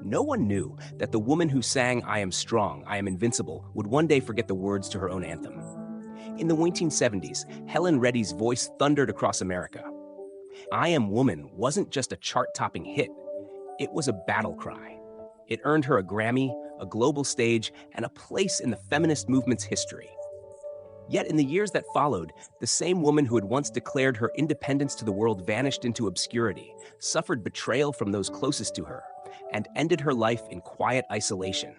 No one knew that the woman who sang "I am strong, I am invincible" would one day forget the words to her own anthem. In the 1970s, Helen Reddy's voice thundered across America. "I Am Woman" wasn't just a chart-topping hit, it was a battle cry. It earned her a Grammy, a global stage, and a place in the feminist movement's history. Yet in the years that followed, the same woman who had once declared her independence to the world vanished into obscurity, suffered betrayal from those closest to her, and ended her life in quiet isolation,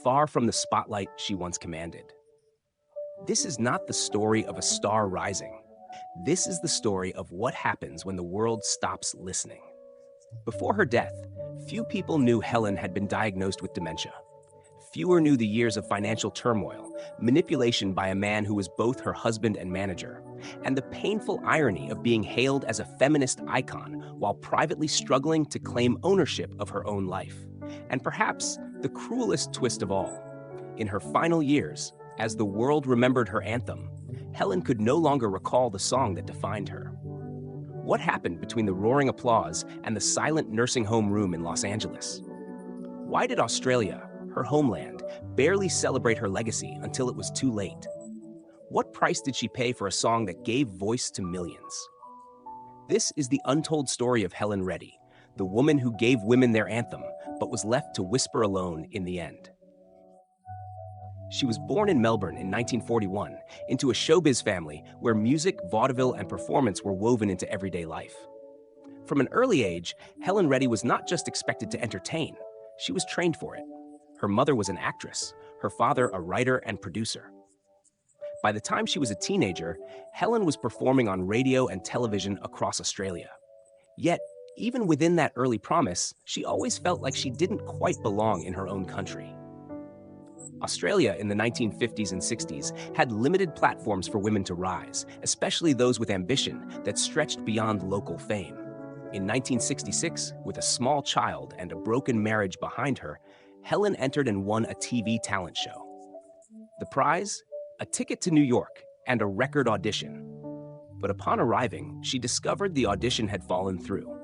far from the spotlight she once commanded. This is not the story of a star rising. This is the story of what happens when the world stops listening. Before her death, few people knew Helen had been diagnosed with dementia. Fewer knew the years of financial turmoil, manipulation by a man who was both her husband and manager, and the painful irony of being hailed as a feminist icon while privately struggling to claim ownership of her own life. And perhaps the cruelest twist of all, in her final years, as the world remembered her anthem, Helen could no longer recall the song that defined her. What happened between the roaring applause and the silent nursing home room in Los Angeles? Why did Australia, her homeland, barely celebrate her legacy until it was too late? What price did she pay for a song that gave voice to millions? This is the untold story of Helen Reddy, the woman who gave women their anthem, but was left to whisper alone in the end. She was born in Melbourne in 1941 into a showbiz family where music, vaudeville, and performance were woven into everyday life. From an early age, Helen Reddy was not just expected to entertain, she was trained for it. Her mother was an actress, her father a writer and producer. By the time she was a teenager, Helen was performing on radio and television across Australia. Yet, even within that early promise, she always felt like she didn't quite belong in her own country. Australia in the 1950s and 60s had limited platforms for women to rise, especially those with ambition that stretched beyond local fame. In 1966, with a small child and a broken marriage behind her, Helen entered and won a TV talent show. The prize? A ticket to New York and a record audition. But upon arriving, she discovered the audition had fallen through,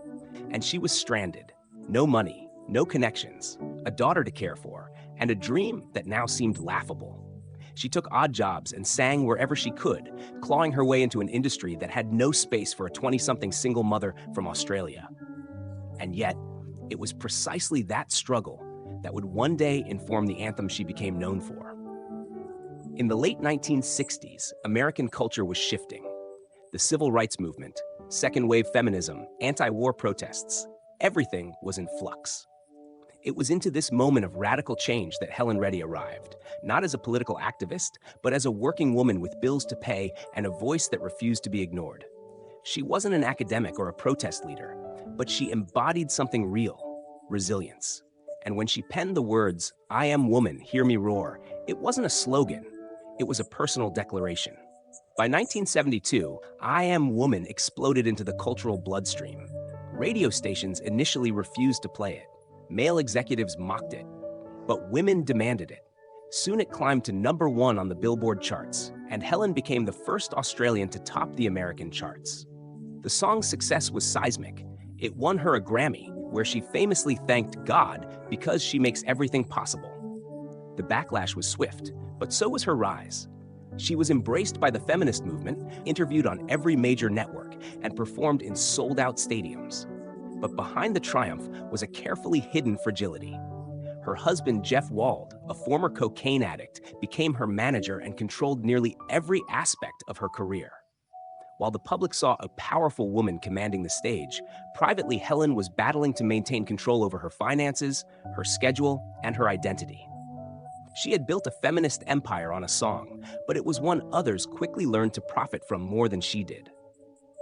and she was stranded. No money, no connections, a daughter to care for, and a dream that now seemed laughable. She took odd jobs and sang wherever she could, clawing her way into an industry that had no space for a 20-something single mother from Australia. And yet, it was precisely that struggle that would one day inform the anthem she became known for. In the late 1960s, American culture was shifting. The civil rights movement, second-wave feminism, anti-war protests, everything was in flux. It was into this moment of radical change that Helen Reddy arrived, not as a political activist, but as a working woman with bills to pay and a voice that refused to be ignored. She wasn't an academic or a protest leader, but she embodied something real, resilience. And when she penned the words, "I am woman, hear me roar," it wasn't a slogan, it was a personal declaration. By 1972, "I am woman" exploded into the cultural bloodstream. Radio stations initially refused to play it. Male executives mocked it, but women demanded it. Soon it climbed to #1 on the Billboard charts, and Helen became the first Australian to top the American charts. The song's success was seismic. It won her a Grammy, where she famously thanked God because she makes everything possible. The backlash was swift, but so was her rise. She was embraced by the feminist movement, interviewed on every major network, and performed in sold-out stadiums. But behind the triumph was a carefully hidden fragility. Her husband, Jeff Wald, a former cocaine addict, became her manager and controlled nearly every aspect of her career. While the public saw a powerful woman commanding the stage, privately Helen was battling to maintain control over her finances, her schedule, and her identity. She had built a feminist empire on a song, but it was one others quickly learned to profit from more than she did.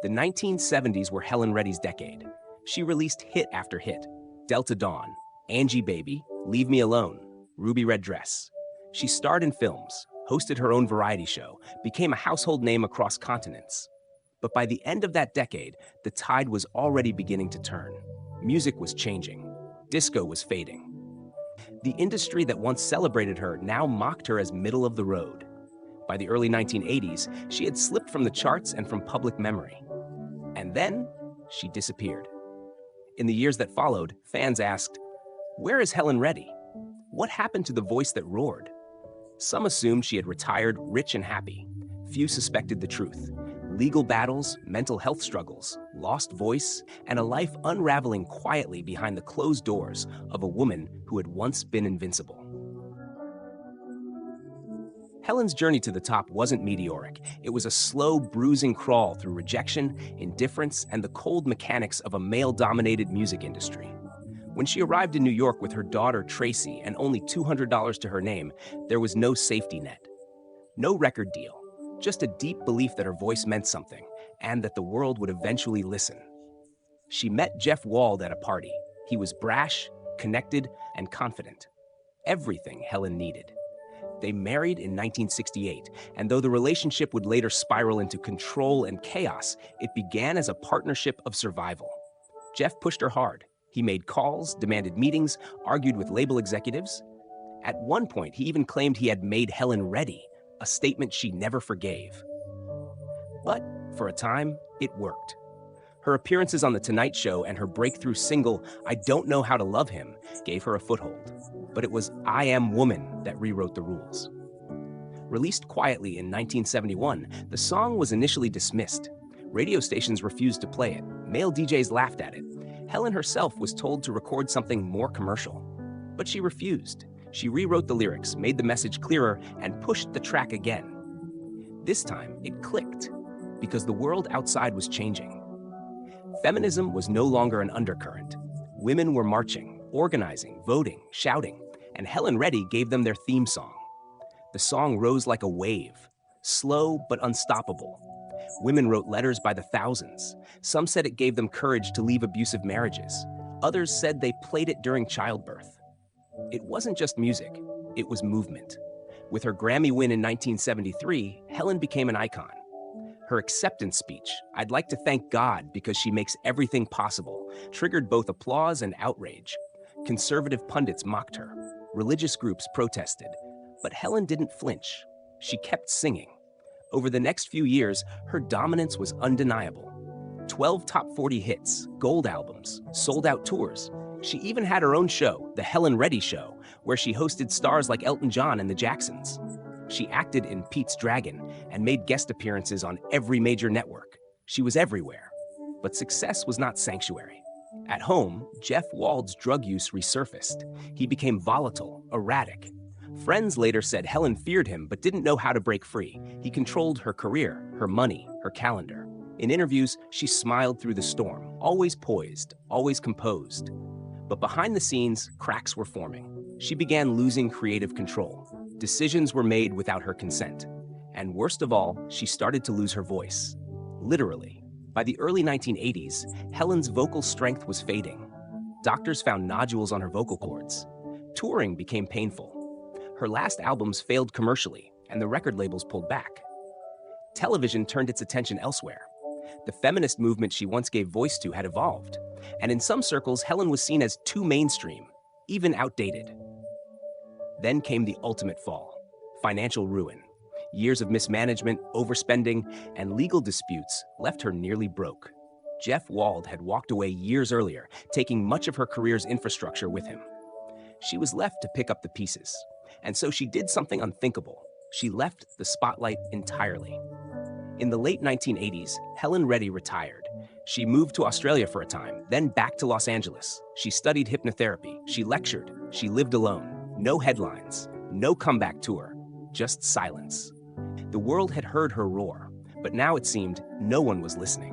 The 1970s were Helen Reddy's decade. She released hit after hit: Delta Dawn, Angie Baby, Leave Me Alone, Ruby Red Dress. She starred in films, hosted her own variety show, became a household name across continents. But by the end of that decade, the tide was already beginning to turn. Music was changing. Disco was fading. The industry that once celebrated her now mocked her as middle of the road. By the early 1980s, she had slipped from the charts and from public memory. And then, she disappeared. In the years that followed, fans asked, Where is Helen Reddy? What happened to the voice that roared? Some assumed she had retired rich and happy. Few suspected the truth. Legal battles, mental health struggles, lost voice, and a life unraveling quietly behind the closed doors of a woman who had once been invincible. Helen's journey to the top wasn't meteoric. It was a slow, bruising crawl through rejection, indifference, and the cold mechanics of a male-dominated music industry. When she arrived in New York with her daughter, Tracy, and only $200 to her name, there was no safety net. No record deal, just a deep belief that her voice meant something, and that the world would eventually listen. She met Jeff Wald at a party. He was brash, connected, and confident. Everything Helen needed. They married in 1968, and though the relationship would later spiral into control and chaos, it began as a partnership of survival. Jeff pushed her hard. He made calls, demanded meetings, argued with label executives. At one point, he even claimed he had made Helen ready, a statement she never forgave. But for a time, it worked. Her appearances on The Tonight Show and her breakthrough single, I Don't Know How to Love Him, gave her a foothold. But it was I Am Woman that rewrote the rules. Released quietly in 1971, the song was initially dismissed. Radio stations refused to play it. Male DJs laughed at it. Helen herself was told to record something more commercial. But she refused. She rewrote the lyrics, made the message clearer, and pushed the track again. This time, it clicked, because the world outside was changing. Feminism was no longer an undercurrent. Women were marching, organizing, voting, shouting, and Helen Reddy gave them their theme song. The song rose like a wave, slow but unstoppable. Women wrote letters by the thousands. Some said it gave them courage to leave abusive marriages. Others said they played it during childbirth. It wasn't just music, it was movement. With her Grammy win in 1973, Helen became an icon. Her acceptance speech, I'd like to thank God because she makes everything possible, triggered both applause and outrage. Conservative pundits mocked her. Religious groups protested. But Helen didn't flinch. She kept singing. Over the next few years, her dominance was undeniable. 12 top 40 hits, gold albums, sold-out tours. She even had her own show, The Helen Reddy Show, where she hosted stars like Elton John and the Jacksons. She acted in Pete's Dragon and made guest appearances on every major network. She was everywhere. But success was not sanctuary. At home, Jeff Wald's drug use resurfaced. He became volatile, erratic. Friends later said Helen feared him but didn't know how to break free. He controlled her career, her money, her calendar. In interviews, she smiled through the storm, always poised, always composed. But behind the scenes, cracks were forming. She began losing creative control. Decisions were made without her consent. And worst of all, she started to lose her voice. Literally. By the early 1980s, Helen's vocal strength was fading. Doctors found nodules on her vocal cords. Touring became painful. Her last albums failed commercially, and the record labels pulled back. Television turned its attention elsewhere. The feminist movement she once gave voice to had evolved, and in some circles, Helen was seen as too mainstream, even outdated. Then came the ultimate fall, financial ruin. Years of mismanagement, overspending, and legal disputes left her nearly broke. Jeff Wald had walked away years earlier, taking much of her career's infrastructure with him. She was left to pick up the pieces. And so she did something unthinkable. She left the spotlight entirely. In the late 1980s, Helen Reddy retired. She moved to Australia for a time, then back to Los Angeles. She studied hypnotherapy. She lectured. She lived alone. No headlines. No comeback tour. Just silence. The world had heard her roar, but now it seemed no one was listening.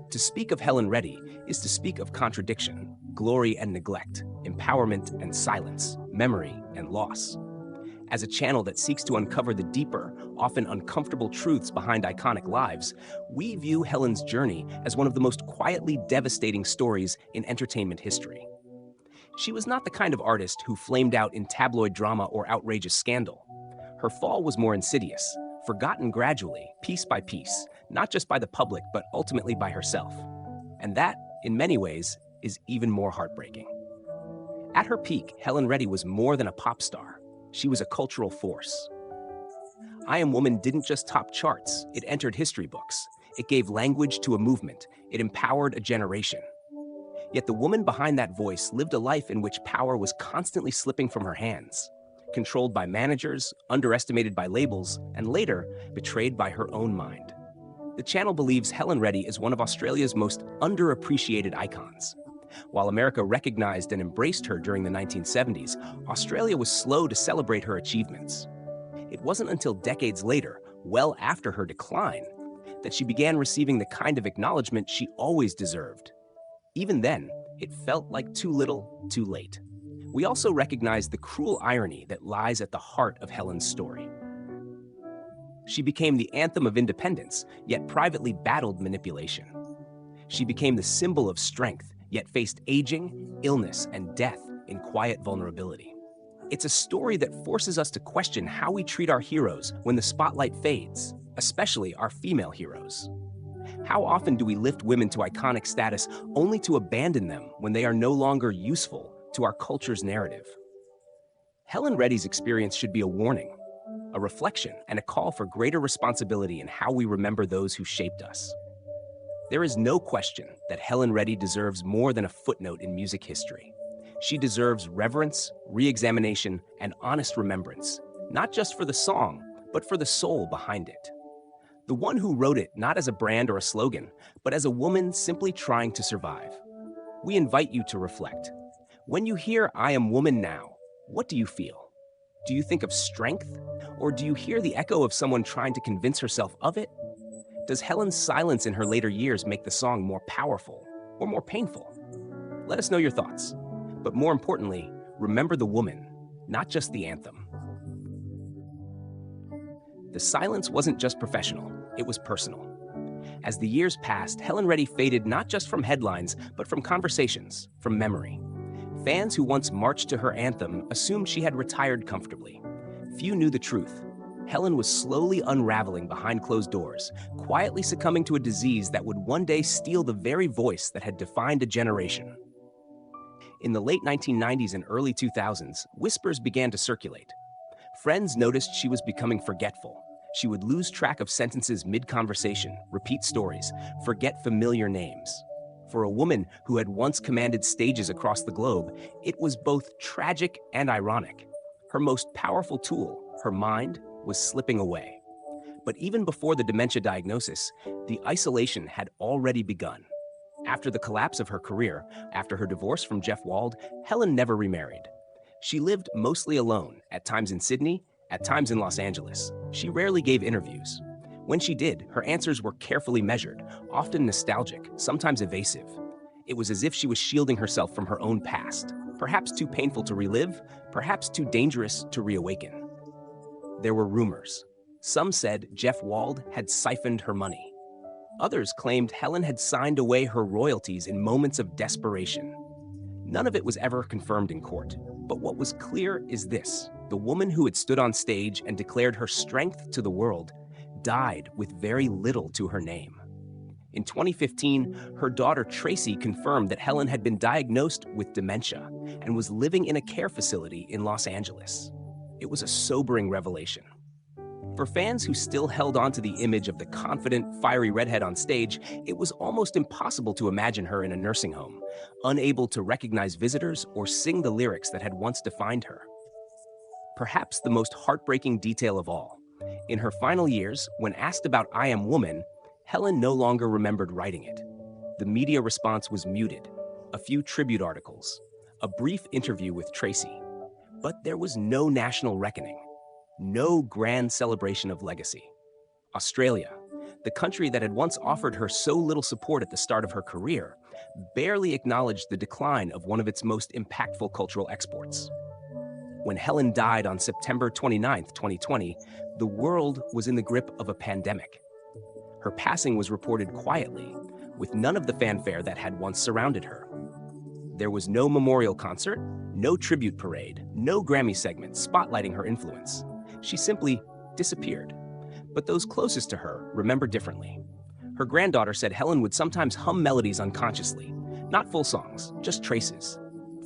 To speak of Helen Reddy is to speak of contradiction, glory and neglect, empowerment and silence, memory and loss. As a channel that seeks to uncover the deeper, often uncomfortable truths behind iconic lives, we view Helen's journey as one of the most quietly devastating stories in entertainment history. She was not the kind of artist who flamed out in tabloid drama or outrageous scandal. Her fall was more insidious, forgotten gradually, piece by piece, not just by the public, but ultimately by herself. And that, in many ways, is even more heartbreaking. At her peak, Helen Reddy was more than a pop star. She was a cultural force. I Am Woman didn't just top charts, it entered history books. It gave language to a movement. It empowered a generation. Yet the woman behind that voice lived a life in which power was constantly slipping from her hands, controlled by managers, underestimated by labels, and later betrayed by her own mind. The channel believes Helen Reddy is one of Australia's most underappreciated icons. While America recognized and embraced her during the 1970s, Australia was slow to celebrate her achievements. It wasn't until decades later, well after her decline, that she began receiving the kind of acknowledgement she always deserved. Even then, it felt like too little, too late. We also recognize the cruel irony that lies at the heart of Helen's story. She became the anthem of independence, yet privately battled manipulation. She became the symbol of strength, yet faced aging, illness, and death in quiet vulnerability. It's a story that forces us to question how we treat our heroes when the spotlight fades, especially our female heroes. How often do we lift women to iconic status only to abandon them when they are no longer useful to our culture's narrative? Helen Reddy's experience should be a warning, a reflection, and a call for greater responsibility in how we remember those who shaped us. There is no question that Helen Reddy deserves more than a footnote in music history. She deserves reverence, re-examination, and honest remembrance, not just for the song, but for the soul behind it. The one who wrote it not as a brand or a slogan, but as a woman simply trying to survive. We invite you to reflect. When you hear "I am woman now," what do you feel? Do you think of strength? Or do you hear the echo of someone trying to convince herself of it? Does Helen's silence in her later years make the song more powerful or more painful? Let us know your thoughts. But more importantly, remember the woman, not just the anthem. The silence wasn't just professional, it was personal. As the years passed, Helen Reddy faded not just from headlines, but from conversations, from memory. Fans who once marched to her anthem assumed she had retired comfortably. Few knew the truth. Helen was slowly unraveling behind closed doors, quietly succumbing to a disease that would one day steal the very voice that had defined a generation. In the late 1990s and early 2000s, whispers began to circulate. Friends noticed she was becoming forgetful. She would lose track of sentences mid-conversation, repeat stories, forget familiar names. For a woman who had once commanded stages across the globe, it was both tragic and ironic. Her most powerful tool, her mind, was slipping away. But even before the dementia diagnosis, the isolation had already begun. After the collapse of her career, after her divorce from Jeff Wald, Helen never remarried. She lived mostly alone, at times in Sydney, at times in Los Angeles. She rarely gave interviews. When she did, her answers were carefully measured, often nostalgic, sometimes evasive. It was as if she was shielding herself from her own past, perhaps too painful to relive, perhaps too dangerous to reawaken. There were rumors. Some said Jeff Wald had siphoned her money. Others claimed Helen had signed away her royalties in moments of desperation. None of it was ever confirmed in court, but what was clear is this: the woman who had stood on stage and declared her strength to the world died with very little to her name. In 2015, her daughter Tracy confirmed that Helen had been diagnosed with dementia and was living in a care facility in Los Angeles. It was a sobering revelation. For fans who still held on to the image of the confident, fiery redhead on stage, it was almost impossible to imagine her in a nursing home, unable to recognize visitors or sing the lyrics that had once defined her. Perhaps the most heartbreaking detail of all, in her final years, when asked about "I Am Woman," Helen no longer remembered writing it. The media response was muted, a few tribute articles, a brief interview with Tracy. But there was no national reckoning. No grand celebration of legacy. Australia, the country that had once offered her so little support at the start of her career, barely acknowledged the decline of one of its most impactful cultural exports. When Helen died on September 29, 2020, the world was in the grip of a pandemic. Her passing was reported quietly, with none of the fanfare that had once surrounded her. There was no memorial concert, no tribute parade, no Grammy segment spotlighting her influence. She simply disappeared. But those closest to her remember differently. Her granddaughter said Helen would sometimes hum melodies unconsciously, not full songs, just traces,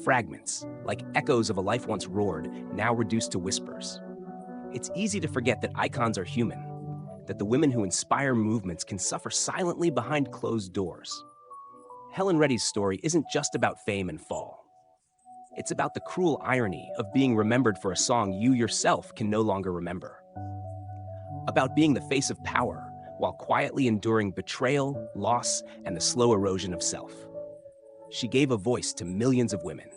fragments, like echoes of a life once roared, now reduced to whispers. It's easy to forget that icons are human, that the women who inspire movements can suffer silently behind closed doors. Helen Reddy's story isn't just about fame and fall. It's about the cruel irony of being remembered for a song you yourself can no longer remember. About being the face of power while quietly enduring betrayal, loss, and the slow erosion of self. She gave a voice to millions of women.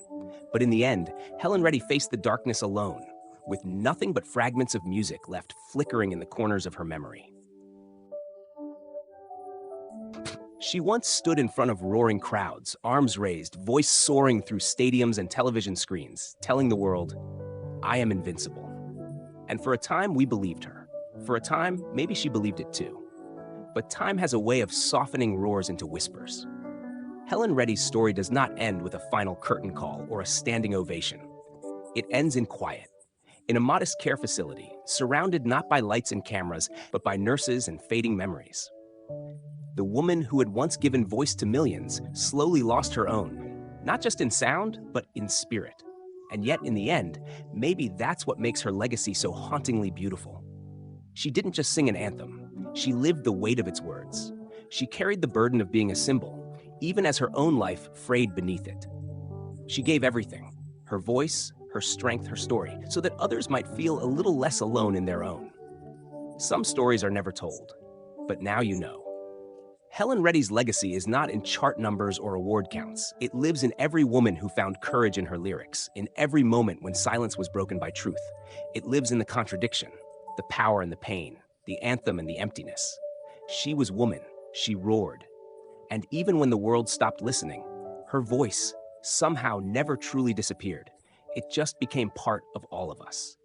But in the end, Helen Reddy faced the darkness alone, with nothing but fragments of music left flickering in the corners of her memory. She once stood in front of roaring crowds, arms raised, voice soaring through stadiums and television screens, telling the world, "I am invincible." And for a time, we believed her. For a time, maybe she believed it too. But time has a way of softening roars into whispers. Helen Reddy's story does not end with a final curtain call or a standing ovation. It ends in quiet, in a modest care facility, surrounded not by lights and cameras, but by nurses and fading memories. The woman who had once given voice to millions slowly lost her own, not just in sound, but in spirit. And yet, in the end, maybe that's what makes her legacy so hauntingly beautiful. She didn't just sing an anthem, she lived the weight of its words. She carried the burden of being a symbol, even as her own life frayed beneath it. She gave everything, her voice, her strength, her story, so that others might feel a little less alone in their own. Some stories are never told, but now you know. Helen Reddy's legacy is not in chart numbers or award counts. It lives in every woman who found courage in her lyrics, in every moment when silence was broken by truth. It lives in the contradiction, the power and the pain, the anthem and the emptiness. She was woman, she roared. And even when the world stopped listening, her voice somehow never truly disappeared. It just became part of all of us.